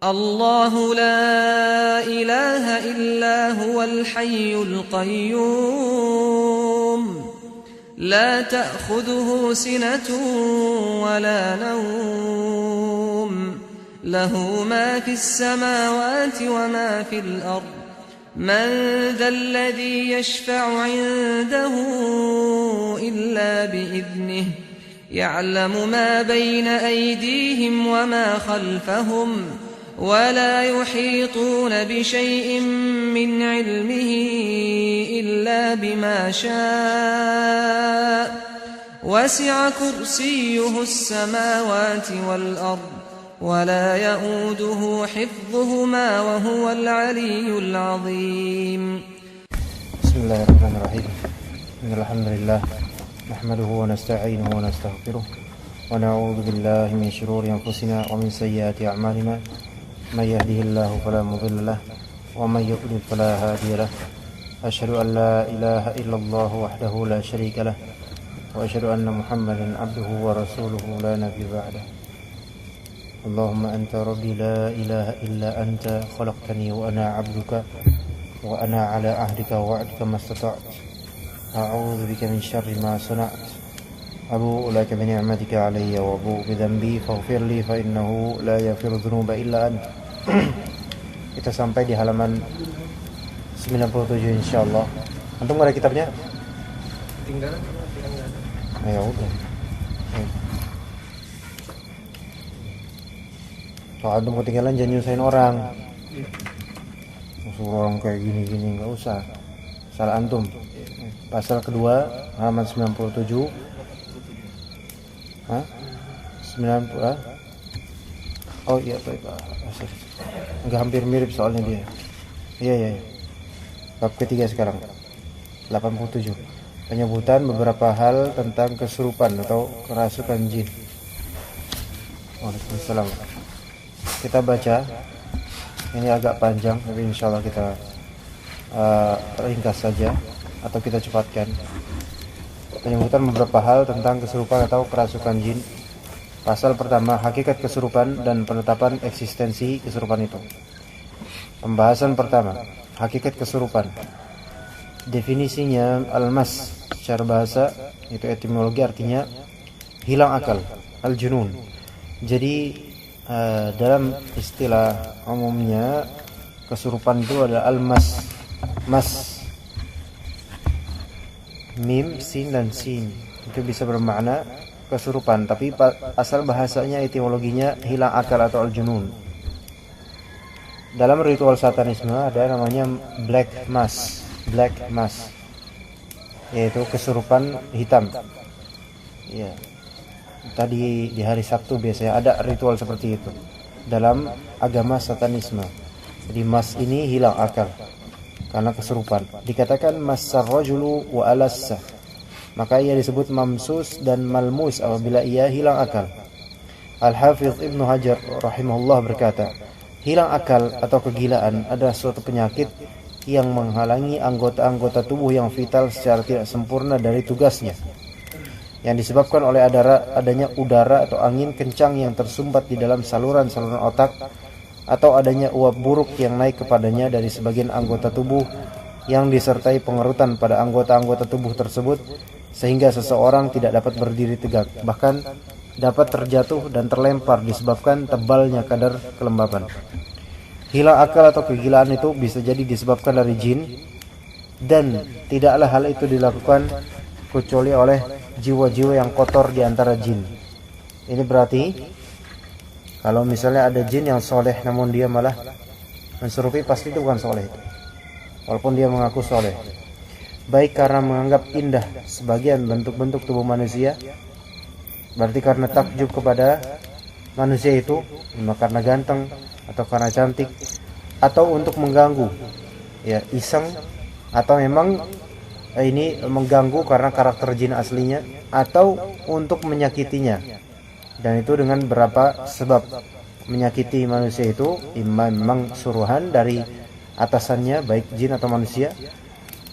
الله لا إله إلا هو الحي القيوم لا تأخذه سنة ولا نوم له ما في السماوات وما في الأرض من ذا الذي يشفع عنده إلا بإذنه يعلم ما بين أيديهم وما خلفهم ولا يحيطون بشيء من علمه إلا بما شاء وسع كرسيه السماوات والأرض ولا يؤوده حفظهما وهو العلي العظيم. بسم الله الرحمن الرحيم. إن الحمد لله نحمده ونستعينه ونستغفره ونعوذ بالله من شرور أنفسنا ومن سيئات أعمالنا من يهده الله فلا مضل له ومن يضلل فلا هادي له أشهد أن لا إله إلا الله وحده لا شريك له وأشهد أن محمدا عبده ورسوله لا نبي بعده. اللهم أنت ربي لا إله إلا أنت خلقتني وأنا عبدك وأنا على عهدك ووعدك ما استطعت أعوذ بك من شر ما صنعت أبوء لك بنعمتك علي وأبوء بذنبي فاغفر لي فإنه لا يغفر الذنوب إلا أنت. Kita sampai di halaman 97 insyaallah. Antum ada kitabnya? Tinggal. Ya udah. Kalau antum ketinggalan jangan nyusahin orang. Suruh orang kayak gini-gini enggak usah. Salah antum. Pasal kedua halaman 97. Hah? 90. Oh iya baik. Enggak hampir mirip soalnya dia. Iya. Bab ketiga sekarang. 87. Penyebutan beberapa hal tentang kesurupan atau kerasukan jin. Waalaikumsalam. Kita baca. Ini agak panjang, tapi insyaallah kita ringkas saja atau kita cepatkan. Penyebutan beberapa hal tentang kesurupan atau kerasukan jin. Pasal pertama, hakikat kesurupan dan penetapan eksistensi kesurupan itu. Pembahasan pertama, hakikat kesurupan. Definisinya al-mas secara bahasa itu etimologi artinya hilang akal, al-junun. Jadi dalam istilah umumnya kesurupan itu adalah al-mas. Mas mim, sin dan sin itu bisa bermakna kesurupan, tapi asal bahasanya etimologinya hilang akal atau al-junun. Dalam ritual satanisme ada namanya black mass, yaitu kesurupan hitam. Ya. Tadi di hari Sabtu biasanya ada ritual seperti itu dalam agama satanisme. Jadi mas ini hilang akal karena kesurupan. Dikatakan massar rajulu wa alassa, maka ia disebut mamsus dan malmus apabila ia hilang akal. Al-Hafidz Ibnu Hajar rahimahullah berkata, hilang akal atau kegilaan adalah suatu penyakit yang menghalangi anggota-anggota tubuh yang vital secara tidak sempurna dari tugasnya, yang disebabkan oleh adanya udara atau angin kencang yang tersumbat di dalam saluran-saluran otak, atau adanya uap buruk yang naik kepadanya dari sebagian anggota tubuh yang disertai pengerutan pada anggota-anggota tubuh tersebut, sehingga seseorang tidak dapat berdiri tegak, bahkan dapat terjatuh dan terlempar disebabkan tebalnya kadar kelembapan. Hilang akal atau kegilaan itu bisa jadi disebabkan dari jin, dan tidaklah hal itu dilakukan kecuali oleh jiwa-jiwa yang kotor di antara jin. Ini berarti kalau misalnya ada jin yang soleh namun dia malah menserupi, pasti itu bukan soleh itu, walaupun dia mengaku soleh. Baik karena menganggap indah sebagian bentuk-bentuk tubuh manusia, berarti karena takjub kepada manusia itu, karena ganteng atau karena cantik, atau untuk mengganggu, ya iseng, atau memang ini mengganggu karena karakter jin aslinya, atau untuk menyakitinya. Dan itu dengan berapa sebab. Menyakiti manusia itu memang suruhan dari atasannya, baik jin atau manusia,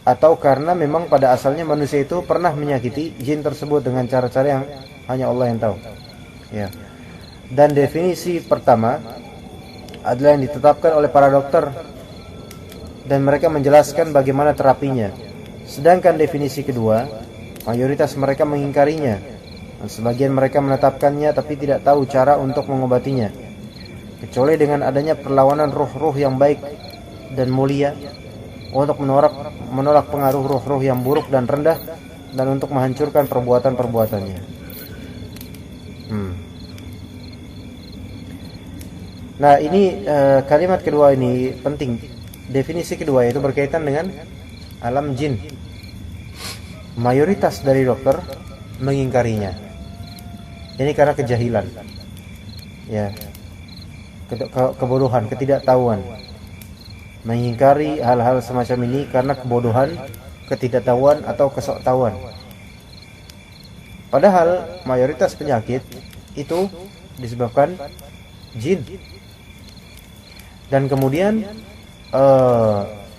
atau karena memang pada asalnya manusia itu pernah menyakiti jin tersebut dengan cara-cara yang hanya Allah yang tahu. Ya. Dan definisi pertama, adalah yang ditetapkan oleh para dokter dan mereka menjelaskan bagaimana terapinya. Sedangkan definisi kedua, mayoritas mereka mengingkarinya. Sebagian mereka menetapkannya tapi tidak tahu cara untuk mengobatinya, kecuali dengan adanya perlawanan ruh-ruh yang baik dan mulia untuk menolak pengaruh ruh-ruh yang buruk dan rendah dan untuk menghancurkan perbuatan-perbuatannya. Nah, ini kalimat kedua ini penting. Definisi kedua itu berkaitan dengan alam jin. Mayoritas dari dokter mengingkarinya. Ini karena kejahilan, ya, kebodohan, ketidaktahuan. Mengingkari hal-hal semacam ini karena kebodohan, ketidaktahuan atau kesoktahuan. Padahal mayoritas penyakit itu disebabkan jin. Dan kemudian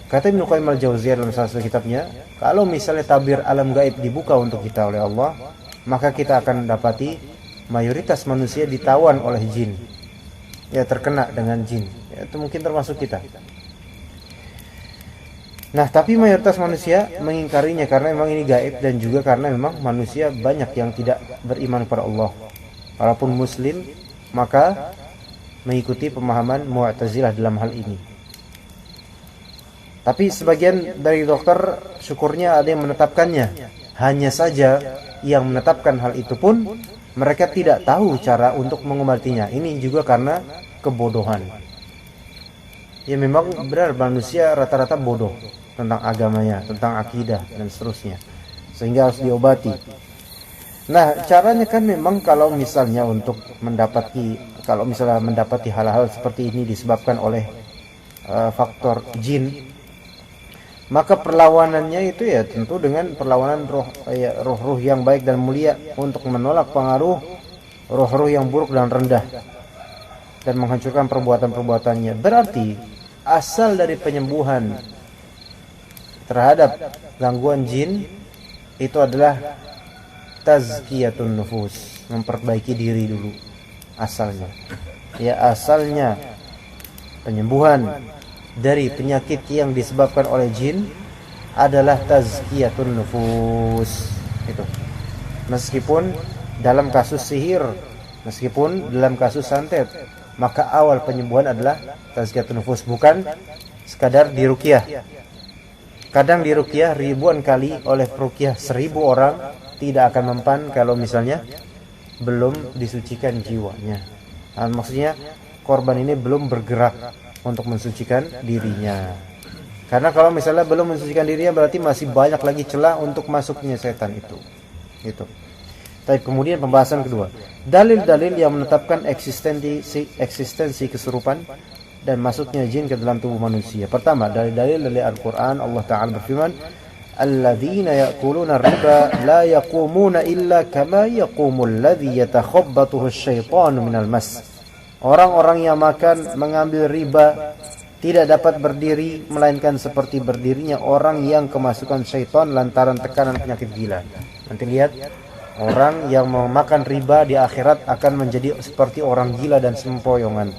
kata Ibnu Qayyim al-Jauziyah dalam salah satu kitabnya, kalau misalnya tabir alam gaib dibuka untuk kita oleh Allah, maka kita akan dapati mayoritas manusia ditawan oleh jin, ya, terkena dengan jin, ya, itu mungkin termasuk kita. Nah, tapi mayoritas manusia mengingkarinya karena memang ini gaib dan juga karena memang manusia banyak yang tidak beriman kepada Allah. Walaupun muslim, maka mengikuti pemahaman Mu'tazilah dalam hal ini. Tapi sebagian dari dokter, syukurnya ada yang menetapkannya. Hanya saja yang menetapkan hal itu pun mereka tidak tahu cara untuk mengobatinya. Ini juga karena kebodohan. Ya, memang benar manusia rata-rata bodoh tentang agamanya, tentang akidah dan seterusnya, sehingga harus diobati. Nah, caranya kan memang kalau misalnya mendapati hal-hal seperti ini disebabkan oleh faktor jin, maka perlawanannya itu ya tentu dengan perlawanan roh-roh yang baik dan mulia untuk menolak pengaruh roh-roh yang buruk dan rendah dan menghancurkan perbuatan-perbuatannya. Berarti asal dari penyembuhan terhadap gangguan jin itu adalah tazkiyatun nufus, memperbaiki diri dulu asalnya. Ya, asalnya penyembuhan dari penyakit yang disebabkan oleh jin adalah tazkiyatun nufus. Itu. Meskipun dalam kasus sihir, meskipun dalam kasus santet, maka awal penyembuhan adalah tazkiyatun nufus, bukan sekadar diruqyah. Kadang diruqyah ribuan kali oleh peruqyah 1000 orang tidak akan mempan kalau misalnya belum disucikan jiwanya. Nah, maksudnya korban ini belum bergerak untuk mensucikan dirinya. Karena kalau misalnya belum mensucikan dirinya berarti masih banyak lagi celah untuk masuknya setan itu. Gitu. Tapi kemudian pembahasan kedua, dalil-dalil yang menetapkan eksistensi kesurupan dan masuknya jin ke dalam tubuh manusia. Pertama, dalil-dalil dari Al-Qur'an. Allah Ta'ala berfirman, alladzina ya'kuluna riba la yaqumuna illa kama yaqumul ladzi yatakhabbathu asyaitanu minal mas. Orang-orang yang mengambil riba tidak dapat berdiri melainkan seperti berdirinya orang yang kemasukan syaitan lantaran tekanan penyakit gila. Nanti lihat, orang yang memakan riba di akhirat akan menjadi seperti orang gila dan sempoyongan.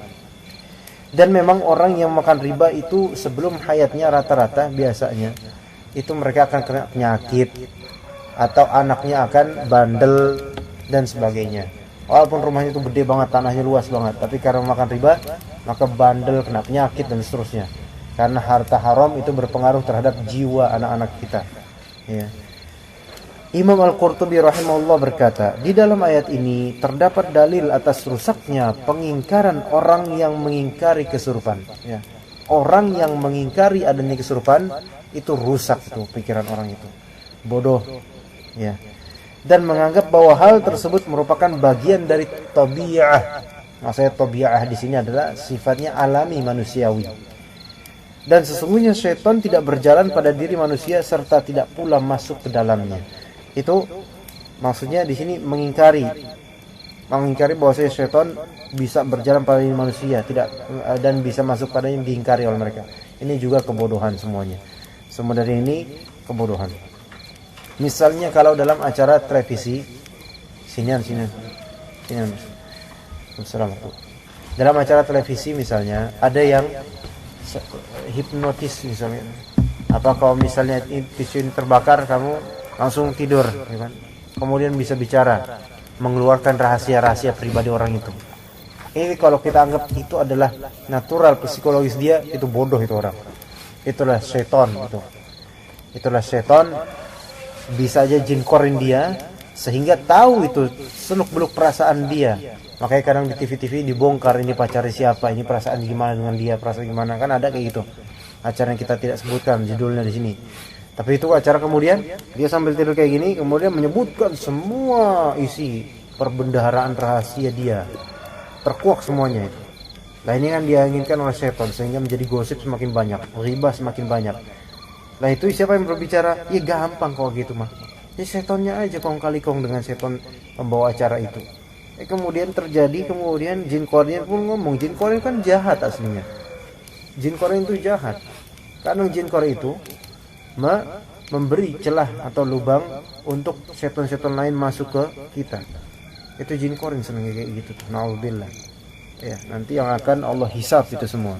Dan memang orang yang makan riba itu sebelum hayatnya rata-rata biasanya itu mereka akan kena penyakit atau anaknya akan bandel dan sebagainya. Walaupun rumahnya itu gede banget, tanahnya luas banget, tapi karena makan riba maka bandel, kena penyakit dan seterusnya. Karena harta haram itu berpengaruh terhadap jiwa anak-anak kita. Ya. Imam Al-Qurtubi rahimahullah berkata, di dalam ayat ini terdapat dalil atas rusaknya pengingkaran orang yang mengingkari kesurupan. Ya. Orang yang mengingkari adanya kesurupan itu rusak tuh pikiran orang itu, bodoh, ya, dan menganggap bahwa hal tersebut merupakan bagian dari tabi'ah. Maksudnya tabi'ah di sini adalah sifatnya alami manusiawi. Dan sesungguhnya syaitan tidak berjalan pada diri manusia serta tidak pula masuk ke dalamnya. Itu maksudnya di sini mengingkari bahwa syaitan bisa berjalan pada diri manusia, tidak, dan bisa masuk pada yang diingkari oleh mereka. Ini juga kebodohan semuanya. Semua dari ini kebodohan. Misalnya kalau dalam acara televisi, sinian. Assalamualaikum. Dalam acara televisi misalnya ada yang hipnotis misalnya. Apa kalau misalnya tisu ini terbakar, kamu langsung tidur, ya kan? Kemudian bisa bicara, mengeluarkan rahasia-rahasia pribadi orang itu. Ini kalau kita anggap itu adalah natural psikologis dia, itu bodoh itu orang. Itulah setan itu. Itulah setan, bisa aja jin korin dia sehingga tahu itu seluk-beluk perasaan dia. Makanya kadang di TV-TV dibongkar ini pacarnya siapa, ini perasaan gimana dengan dia, perasaan gimana, kan ada kayak gitu. Acara yang kita tidak sebutkan judulnya di sini. Tapi itu acara kemudian dia sambil tidur kayak gini kemudian menyebutkan semua isi perbendaharaan rahasia dia. Terkuak semuanya itu. Nah ini kan dia inginkan oleh setan sehingga menjadi gosip semakin banyak, riba semakin banyak. Nah itu siapa yang berbicara? Ya gampang kalau gitu mah. Ya setannya aja kong kali kong dengan setan pembawa acara itu. Kemudian terjadi jin korin pun ngomong, jin korin kan jahat aslinya. Jin korin itu jahat. Karena jin korin itu memberi celah atau lubang untuk setan-setan lain masuk ke kita. Itu jin korin senang kayak gitu tuh. Na'udzubillah. Ya, nanti yang akan Allah hisab itu semua.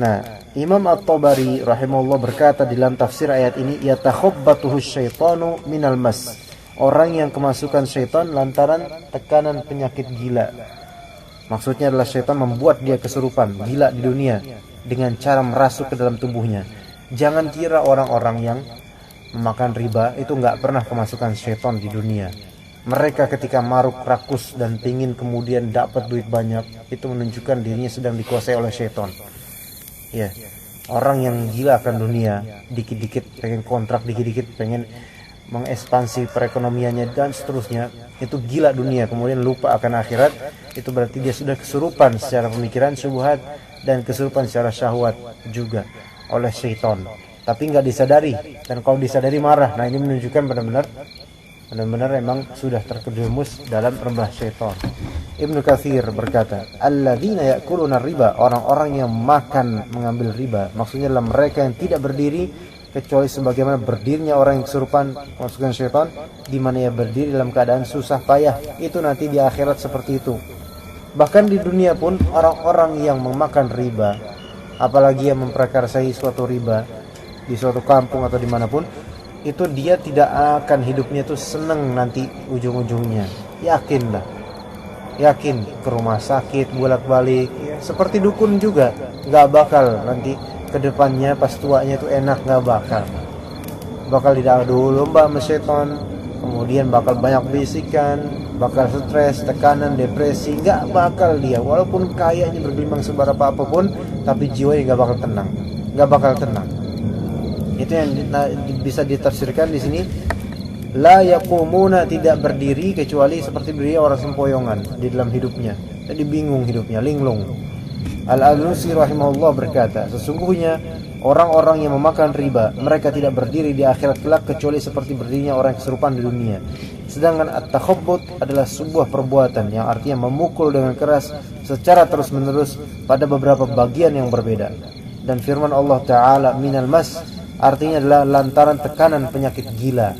Nah, Imam At-Tabari rahimahullah berkata dalam tafsir ayat ini, yatakhabbatuhu syaitanu minal mas. Orang yang kemasukan syaitan lantaran tekanan penyakit gila. Maksudnya adalah syaitan membuat dia kesurupan, gila di dunia dengan cara merasuk ke dalam tubuhnya. Jangan kira orang-orang yang memakan riba itu enggak pernah kemasukan syaitan di dunia. Mereka ketika maruk rakus dan pingin kemudian dapat duit banyak, itu menunjukkan dirinya sedang dikuasai oleh syaitan. Ya, orang yang gila akan dunia, dikit-dikit pengen kontrak, dikit-dikit pengen mengekspansi perekonomiannya dan seterusnya, itu gila dunia, kemudian lupa akan akhirat, itu berarti dia sudah kesurupan secara pemikiran syubhat dan kesurupan secara syahwat juga oleh syaitan. Tapi nggak disadari, dan kalau disadari marah. Nah ini menunjukkan benar-benar memang sudah terjerumus dalam rembah syaitan. Ibnu Katsir berkata, alladzina ya'kuluna riba, orang-orang yang mengambil riba, maksudnya adalah mereka yang tidak berdiri kecuali sebagaimana berdirinya orang yang kesurupan kemasukan syaitan, di mana ia berdiri dalam keadaan susah payah. Itu nanti di akhirat seperti itu. Bahkan di dunia pun orang-orang yang memakan riba, apalagi yang memprakarsai suatu riba di suatu kampung atau dimanapun, itu dia tidak akan hidupnya itu senang nanti ujung-ujungnya. Yakin ke rumah sakit bolak-balik, seperti dukun juga, nggak bakal nanti kedepannya pas tuanya itu enak, nggak bakal diadu lomba sama setan, kemudian bakal banyak bisikan, bakal stres, tekanan, depresi, nggak bakal dia, walaupun kayaknya bergelimang seberapa apapun, tapi jiwanya nggak bakal tenang. Itu yang bisa ditafsirkan di sini, la yaqumuna, tidak berdiri kecuali seperti berdiri orang sempoyongan di dalam hidupnya. Jadi bingung hidupnya, linglung. Al-Alusi rahimahullah berkata, sesungguhnya orang-orang yang memakan riba, mereka tidak berdiri di akhirat kelak kecuali seperti berdirinya orang kesurupan di dunia. Sedangkan at-takhabbut adalah sebuah perbuatan yang artinya memukul dengan keras secara terus-menerus pada beberapa bagian yang berbeda. Dan firman Allah Ta'ala, minal mas, artinya adalah lantaran tekanan penyakit gila.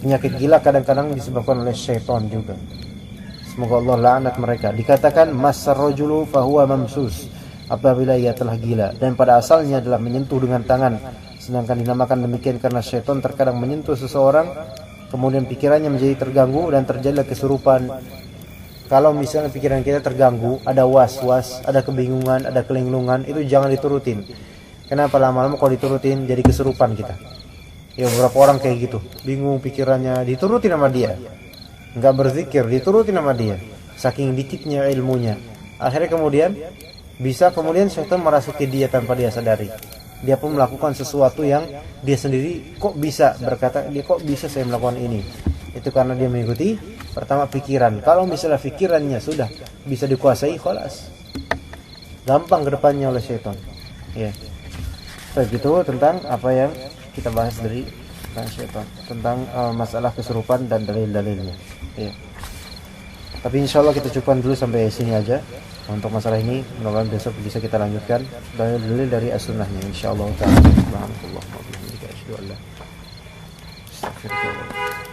Penyakit gila kadang-kadang disebabkan oleh syaitan juga. Semoga Allah laknat mereka. Dikatakan masar rajulu fahuwa mamsus, apabila ia telah gila, dan pada asalnya adalah menyentuh dengan tangan. Sedangkan dinamakan demikian karena syaitan terkadang menyentuh seseorang, kemudian pikirannya menjadi terganggu dan terjadilah kesurupan. Kalau misalnya pikiran kita terganggu, ada was-was, ada kebingungan, ada kelinglungan, itu jangan diturutin. Kenapa? Lama-lama kalau diturutin jadi kesurupan kita. Ya beberapa orang kayak gitu, bingung pikirannya, diturutin sama dia, nggak berzikir, diturutin sama dia, saking dikitnya ilmunya. Akhirnya kemudian syaitan merasuki dia tanpa dia sadari. Dia pun melakukan sesuatu yang dia sendiri kok bisa berkata, dia kok bisa saya melakukan ini. Itu karena dia mengikuti pertama pikiran. Kalau misalnya pikirannya sudah bisa dikuasai, khalas, gampang kedepannya oleh syaitan. Ya. Begitu tentang apa yang kita bahas dari syaitan, tentang masalah kesurupan dan dalil-dalilnya. Ya. Tapi insyaallah kita cukupkan dulu sampai sini aja untuk masalah ini. Mudah-mudahan besok bisa kita lanjutkan dalil-dalil dari as-sunnahnya insyaallah taala. Subhanallah wa bihamdihi asyhadu an la ilaha illa anta astaghfiruka wa atubu ilaik.